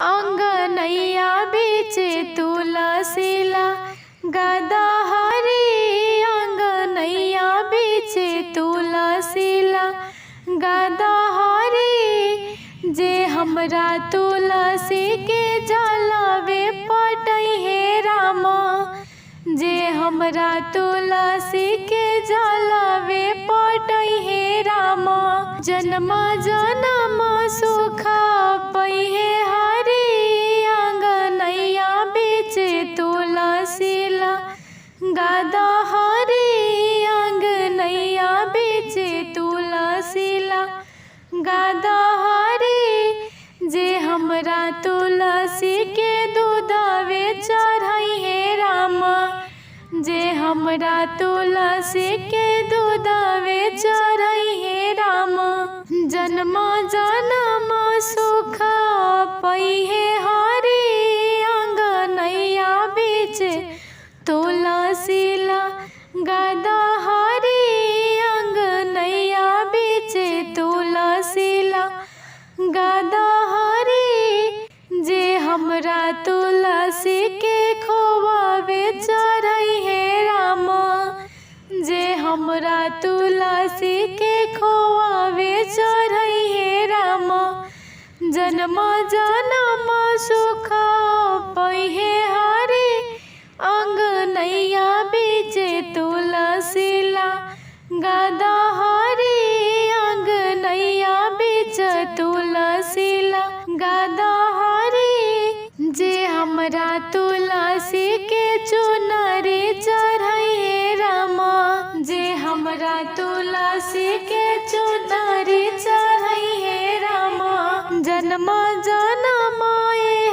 अंगनैया बीचे तुलसीला गदा हरी। अंगनैया बीचे तुलसीला गदा हरी। जे हमरा तुलसी के जलावे पटई हे रामा। जे हमरा तुलसी के जलावे पटई हे रामा। जन्म जन्म सुख पई हे हरी। अंगनैया बीचे तुलसीला गदा हरी। अंगनैया बीचे तुलसीला गदा हरी। जे हमरा तुलसी के दूधावे चढ़ई हे रामा। जे हमरा तुलसी के दूधावे चढ़ई हे रामा। जन्म जन्म सुख पई हे हरी। अंगनैया बीचे तुलसीला गदा हरी। अंगनैया बीचे तुलसीला गदा हरी। जे हमरा तुलसी के खोवावे चढ़ई हे रामा। जे हमरा तुलसी के खोवावे चढ़ई हे रामा। जन्म जन्म सुख पई हे हरी। अंगनैया बीचे तुलसीला गदा हरी। अंगनैया बीचे तुलसीला गदा हरी। जे हमरा तुलसी के चुनरी चढ़ई हे रामा। जे हमरा तुलसी के चुनरी चढ़ई हे रामा। जन्म जन्म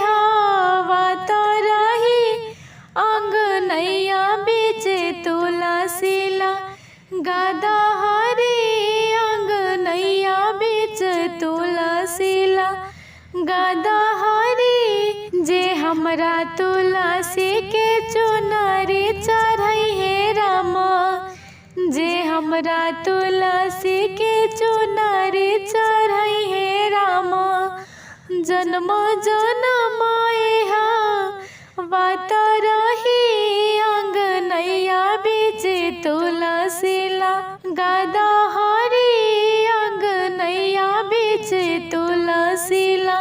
हवा तो रही। अंगनैया बीचे तुलसीला गदा हरी। अंगनैया बीचे तुलसीला गदा हरी। जे हमरा तुलसी के चुनरी चढ़ई हे रामा। जे हमरा तुलसी के चुनरी चढ़ई हे रामा। जन्म जन्म बात रही। अंगनैया बीचे तुलसीला गदा हरी। अंगनैया बीचे तुलसीला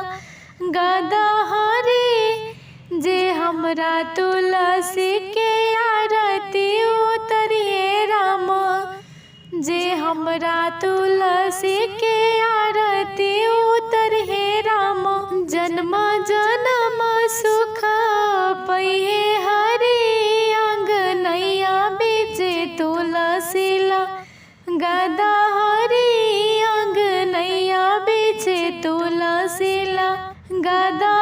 गदा हरी। जे हमरा तुलसी के आरती उतरी हे रामा। जे हमरा तुलसी के आरती उतरी हे रामा। जन्म जन्म सुख पई हे हरी। अंगनैया बीचे तुलसीला गदा हरी। अंगनैया बीचे तुलसीला गदा